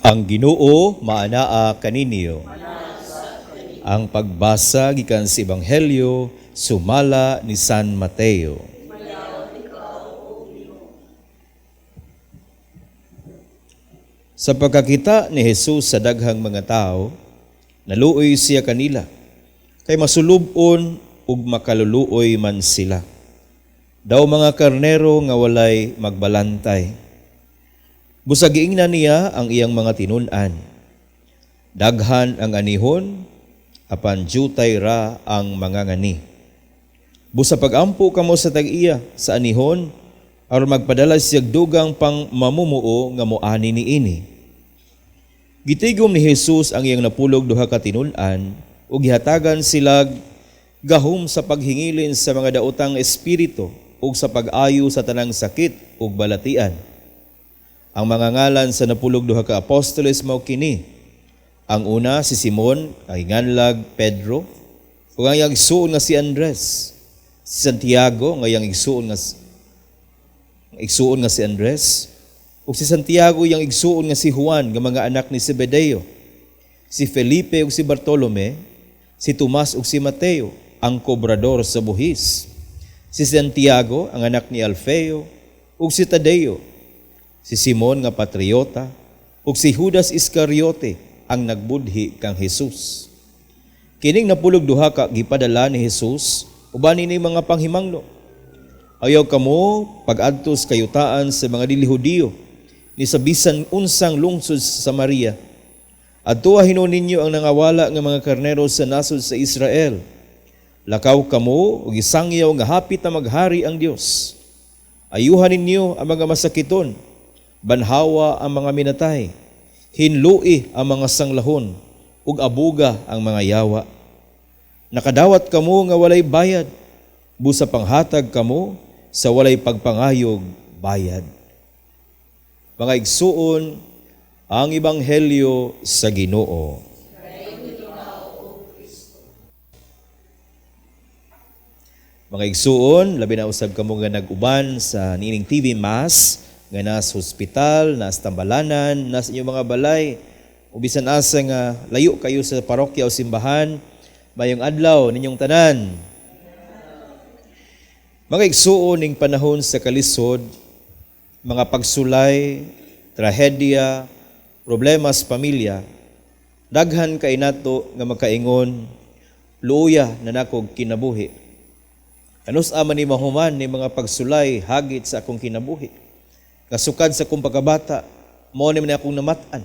Ang Ginoo maanaa kaninyo. Ang pagbasa gikan sa Ebanghelyo sumala ni San Mateo. Sa pagkakita ni Jesus sa daghang mga tao, naluoy siya kanila, kay masulubon ug makaluluoy man sila. Daw mga karnero nga walay magbalantay. Busaging na niya ang iyang mga tinun-an. Daghan ang anihon, apan jutay ra ang mga ngani. Busa pagampo kamo sa tag-iya sa anihon, aron magpadala siya dugang pang mamumuo nga moani niini. Gitigom ni Jesus ang iyang napulog duha ka tinun-an ug gihatagan sila gahom sa paghingilin sa mga daotang espiritu ug sa pag-ayo sa tanang sakit ug balatian. Ang mga ngalan sa napulog duha ka apostoles mao kini. Ang una si Simon, ang nganlag Pedro, ug ang iyang igsuon nga si Andres. Si Santiago, nga iyang igsuon nga si Andres, ug si Santiago iyang igsuon nga si Juan, nga mga anak ni Zebedeo. Si Felipe ug si Bartolome, si Tomas ug si Mateo, ang kobrador sa buhis. Si Santiago, ang anak ni Alfeo, ug si Tadeo, si Simon nga patriota, ug si Judas Iscariote ang nagbudhi kang Jesus. Kining napulog duha ka gipadala ni Jesus uban ni mga panghimangno. Ayaw kamo pag-adtos kayutaan sa mga dili Hudiyo ni sa bisan unsang lungsod sa Samaria. Adto hinon ninyo ang nangawala nga mga karnero sa nasod sa Israel. Lakaw kamo ug isangyaw nga hapit na maghari ang Dios. Ayuhan ninyo ang mga masakiton, banhawa ang mga minatay, hinlui ang mga sanglahon, ug abuga ang mga yawa. Nakadawat kamo nga walay bayad, busa panghatag kamo sa walay pagpangayog bayad. Mga igsuon, ang Ebanghelyo sa Ginoo. Mga igsuon, labi na usab kamo nga nag-uban sa nining TV Mass, nga nas hospital, nas tambalanan, nas inyong mga balay, o bisan asa nga layo kayo sa parokya o simbahan, mayong adlaw ninyong tanan. Mga igsuon ning panahon sa kalisod, mga pagsulay, trahedya, problema sa pamilya, daghan kay nato nga makaingon, luya na nakog kinabuhi. Anus man ni mahuman ni mga pagsulay hagit sa akong kinabuhi. Kasukad sa kong pagkabata, mo ni akong namatan.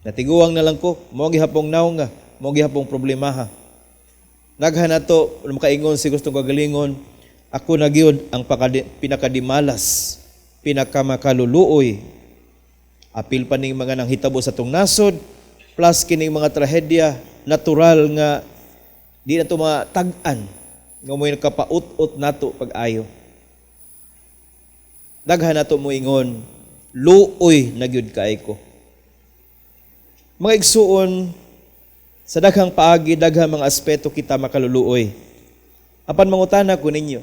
Natiguang na lang ko, mo gihapong naong nga, mo gihapong problemaha. Naghan nato, makaingon si gustong kagalingon, ako na gyud ang pinakadimalas, pinakamakaluluoy. Apil pa ning mga nanghitabo sa tong nasod, plus kining mga trahedya, natural nga, di na ito mga tag-an, nga mo'y nakapaut-ut nato pag-ayo. Daghan nato mo ingon, luoy na gyud kaay ko. Mga igsuon, sa daghang paagi, daghang mga aspeto kita makaluluoy. Apan mangutana ko ninyo,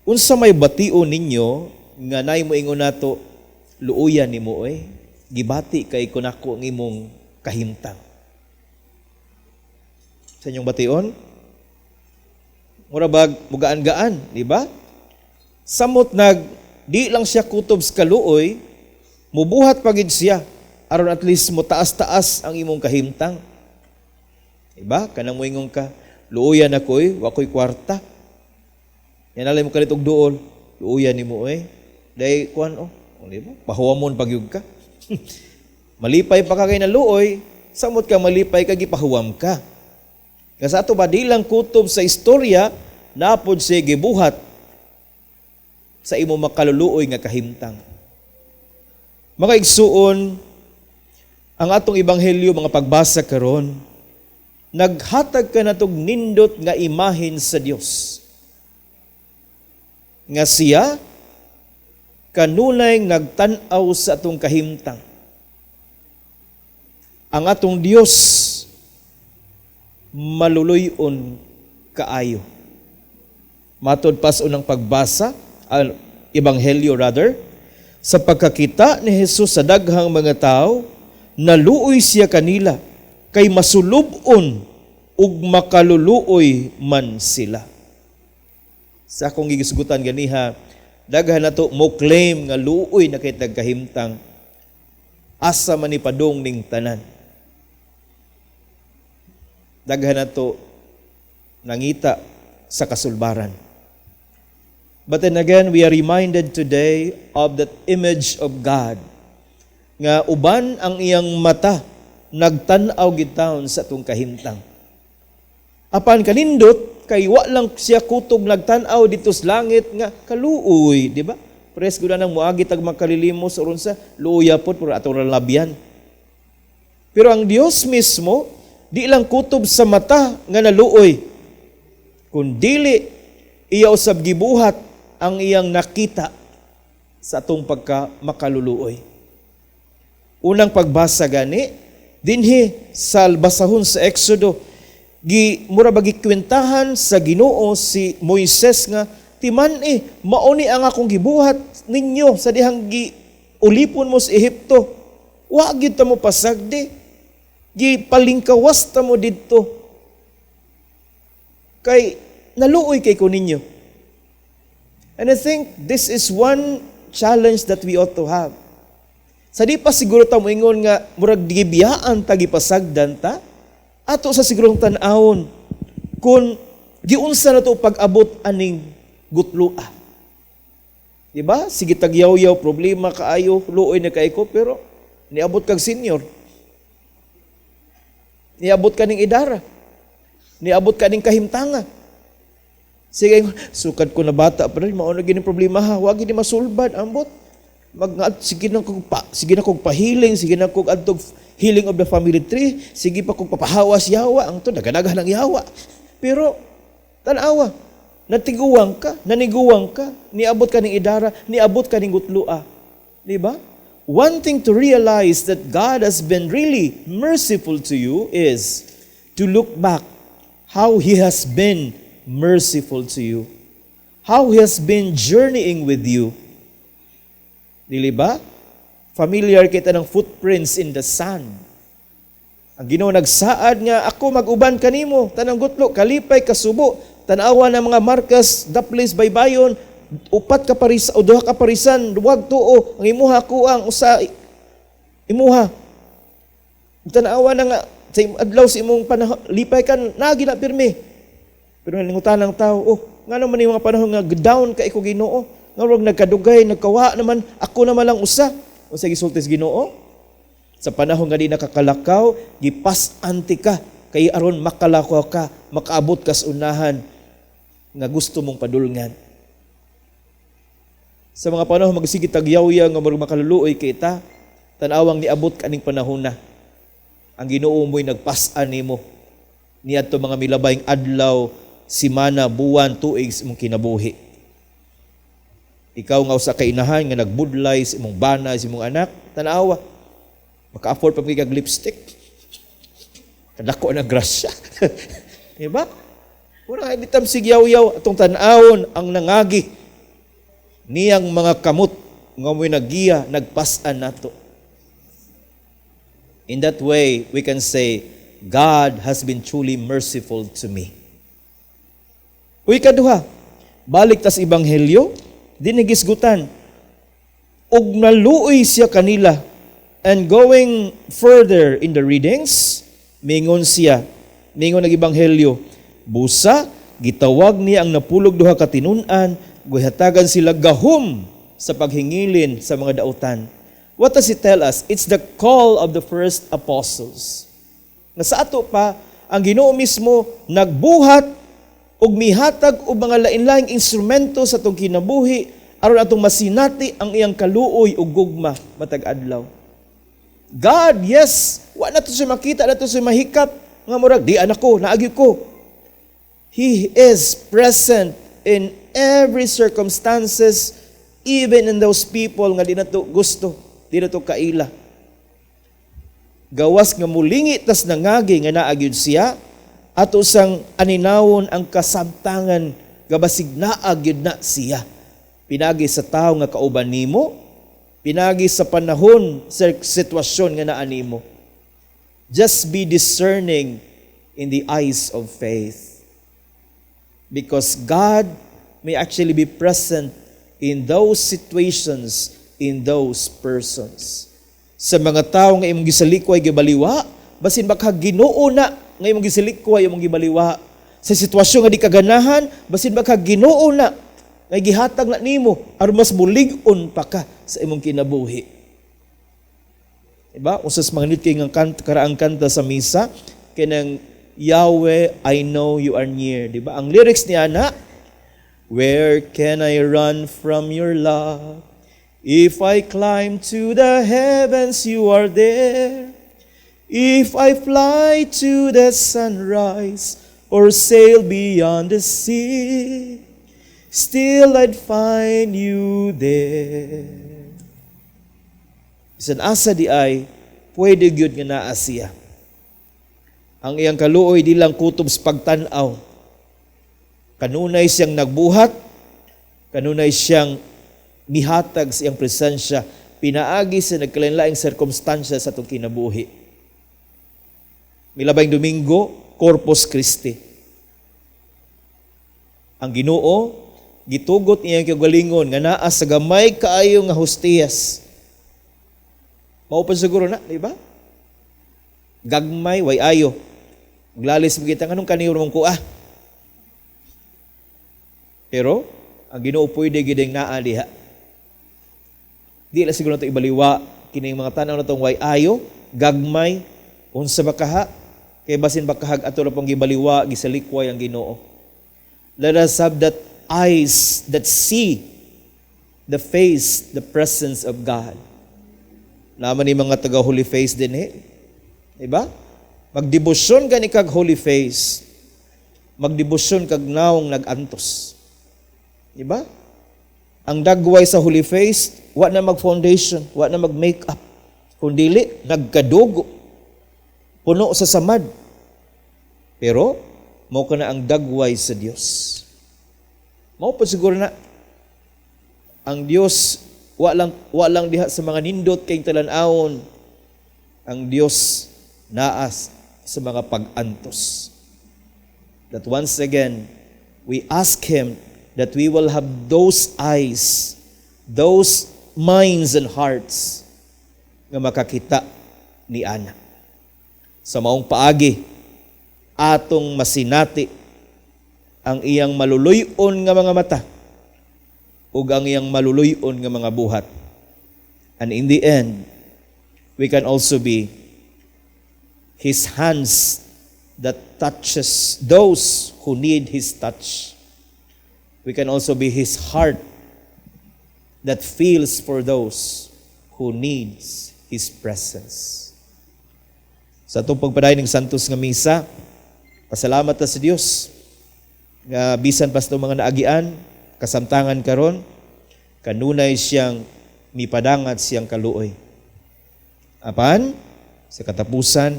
unsa may batio ninyo nga nay mo ingon nato, luoyan nimo oy, gibati kay ko nako ang imong kahimtang. Sa inyong bation? Mura bag mugaan-gaan, di ba? Samot di lang siya kutob sa kaluoy, mubuhat pagid siya, aron at least mo taas-taas ang imong kahimtang. Diba? Kanang moingon ka, luoyan ako'y, wako'y kwarta. Yan alay mo kalitog doon, luoyan ni mo Dahil, kuhan diba? Pahuamon pagyug ka. Malipay pa ka kay na luoy, samot ka malipay ka, gipahuam ka. Kasi ato ba, di lang kutob sa istorya, napod siya gibuhat sa imo makaluluoy nga kahimtang. Mga igsuon, ang atong ebanghelyo mga pagbasa karon, naghatag ka natog nindot nga imahin sa Dios. Nga siya kanunay nagtan-aw sa atong kahimtang. Ang atong Dios maluluyon kaayo. Matod pas unang pagbasa, ebanghelyo rather, sa pagkakita ni Jesus sa daghang mga tao, naluoy siya kanila, kay masulubon ug makaluluoy man sila. Sa akong gigisgutan ganiha, daghan nato mo claim nga luoy na kay nagkahimtang, asa man ni padong ning tanan. Daghan nato nangita sa kasulbaran. But then again, we are reminded today of that image of God, nga uban ang iyang mata nagtan-aw gitaon sa atong kahimtang. Apan kanindot kay wa lang siya kutob nagtan-aw dito sa langit nga kaluoy, di ba? Pres gud nang moagi tag makalilimos aron sa luya pod pero atong labyan. Pero ang Dios mismo di lang kutob sa mata nga naluoy, kundili iya usab gibuhat ang iyang nakita sa atong pagka makaluluoy. Unang pagbasa gani dinhi sa basahon sa Exodo, mura ba gikwentahan sa Ginoo si Moises nga timan mauni ang akong gibuhat ninyo sa dihang ulipon mo sa Ehipto. Wa gyud ta mo pasagdi. Gipalingkawas ta mo didto. Kay naluoy kay ko ninyo. And I think this is one challenge that we ought to have. Sa di pa siguro ta moingon nga murag gibiyaan ta gipasagdan ta, ato sa sigurong tan-awon kung giunsa na to pag-abot aning gutlua. Di ba? Sige tagyaw-yaw, problema kaayo, luoy na kay ko, pero niabot kag senior. Niabot ka ning idara. Niabot ka ning kahimtanga. Sige, sukad ko na bata pa rin, mauna gini problema ha, wag gini masulbad, ambot. Sige na kog pahiling, sige na kog adtog healing of the family tree, sige pa kog papahawas yawa, ang to naganagahan ng yawa. Pero tanawa, naniguwang ka, niabot ka ning idara, niabot ka ning gutlua. Di ba? One thing to realize that God has been really merciful to you is to look back how He has been merciful to you. How He has been journeying with you. Dili ba? Familiar kita ng footprints in the sand. Ang Ginoo nagsaad nga, ako mag-uban kanimo, tanang gutlo, kalipay, kasubo, tanawa ng mga markas, daplis, baybayon, upat ka paris, o duha ka parisan, duwag tuo, ang imuha kuang, usa, imuha. Tanawa na nga, sa adlaw sa imong panahon, lipay kan, nagi na pirmi. Pero nalingutan ng tao, nga naman yung mga panahon nga down ka iko Ginoo, nga wag nagkadugay, nagkawa naman, ako naman lang usa. O sa gisultis Ginoo, sa panahon nga di nakakalakaw, gipas-anti ka, kay aron makalakaw ka, makaabot ka sa unahan, nga gusto mong padulngan. Sa mga panahon magsigit tagyaw-yaw nga makaluluoy kita, tanawang niabot kaning panahon na. Ang Ginoo mo'y nagpas-an nimo. Niadto mga milabayng adlaw, simana, buwan, tuig sa imong kinabuhi. Ikaw nga usa ka inahan nga nagbudlay sa imong bana, sa imong anak, tanawa, maka-afford pa kag lipstick. Kadako na grasya. Diba? Mura nga ibitam sigyaw-yaw atong tan-awon ang nangagi niyang mga kamot nga mo'y nagiya, nagpas-an nato. In that way, we can say, God has been truly merciful to me. Uy kaduha, balik tas ebanghelyo, dinigisgutan, ug naluoy siya kanila, and going further in the readings, mingon siya, mingon nag ebanghelyo, busa, gitawag niya ang napulog duha ka tinun-an, guhatagan sila gahom sa paghingilin sa mga dautan. What does it tell us? It's the call of the first apostles. Na sa ato pa, ang Ginoo mismo nagbuhat ug mihatag og mga lain-laing instrumento sa atong kinabuhi aron atong masinati ang iyang kaluoy ug gugma matag adlaw. God, yes, wa na to siya makita, na to siya mahikap nga murag di anak ko, naagi ko. He is present in every circumstances, even in those people nga di na to gusto, di na to kaila. Gawas nga mulingi tas nangagi nga naagi siya, ato sang aninawon ang kasamtangan gabasig naagi na siya. Pinagi sa tao nga kauban nimo, pinagi sa panahon, sa sitwasyon nga naa nimo. Just be discerning in the eyes of faith. Because God may actually be present in those situations, in those persons. Sa mga tao nga imong gisalikway gibaliwa, basin baka Ginoo na nga imong gisalikway imong gibaliwa. Sa sitwasyon nga di kaganahan, basin baka Ginoo na nga gihatag na nimo aron mas mulig-on pa ka sa imong kinabuhi. Diba? Usas mga nit kay nga karaang kanta sa misa kanang Yahweh, I know you are near. Diba? Ang lyrics niya na, where can I run from your love? If I climb to the heavens, you are there. If I fly to the sunrise or sail beyond the sea, still I'd find you there. Bisan asa di ay, pwede gyud nga naa siya. Ang iyang kaluoy di lang kutob sa pagtan-aw. Kanunay siyang nagbuhat, kanunay siyang mihatag sa iyang presensya, pinaagi sa nagkalain-laing sirkumstansya sa itong kinabuhi. Milabayng Domingo, Corpus Christi. Ang Ginoo, gitugot iyang kagalingon nga naa sa gamay kaayo nga hostiyas. Maupan siguro na, di ba? Gagmay, way ayo. Maglalis mo kita, anong kaniyo mong kuha? Pero, ang Ginoo pwede gideng naa diha. Di lang siguro na ito ibaliwa, kining mga tanaw na itong way ayo, gagmay, unsa bakaha, kay basin bakahag ato na pong gibaliwa, gisalikway ang Ginoo. Let us have that eyes that see the face, the presence of God. Naman ni mga taga Holy Face din diba? Magdebosyon ka ni kag Holy Face. Magdebosyon kag naong nagantos. Diba? Ang dagway sa Holy Face, wa na mag-foundation, wa na mag-makeup. Kung dili, nagkadugo. Puno sa samad. Pero, mao ka na ang dagway sa Dios. Mao pa siguro na ang Dios wa lang diha sa mga nindot kay talan-awon. Ang Dios naas sa mga pag-antos. That once again, we ask Him that we will have those eyes, those minds and hearts nga makakita ni Ana. Sa maong paagi, atong masinati ang iyang maluluyon nga mga mata ug ang iyang maluluyon nga mga buhat. And in the end, we can also be His hands that touches those who need His touch. We can also be His heart that feels for those who needs His presence. Sa itong pagpadayon ng Santos nga Misa, pasalamat ta sa Dios nga bisan pa sa mga naagian, kasamtangan karon, kanunay siyang mipadangat siyang kaluoy. Apan, sa katapusan,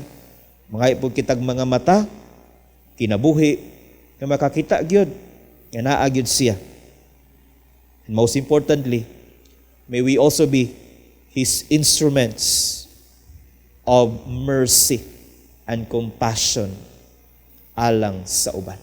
mga ipog kitag mga mata, kinabuhi, na makakita gyud nga naa gyud siya. And most importantly, may we also be His instruments of mercy and compassion alang sa uban.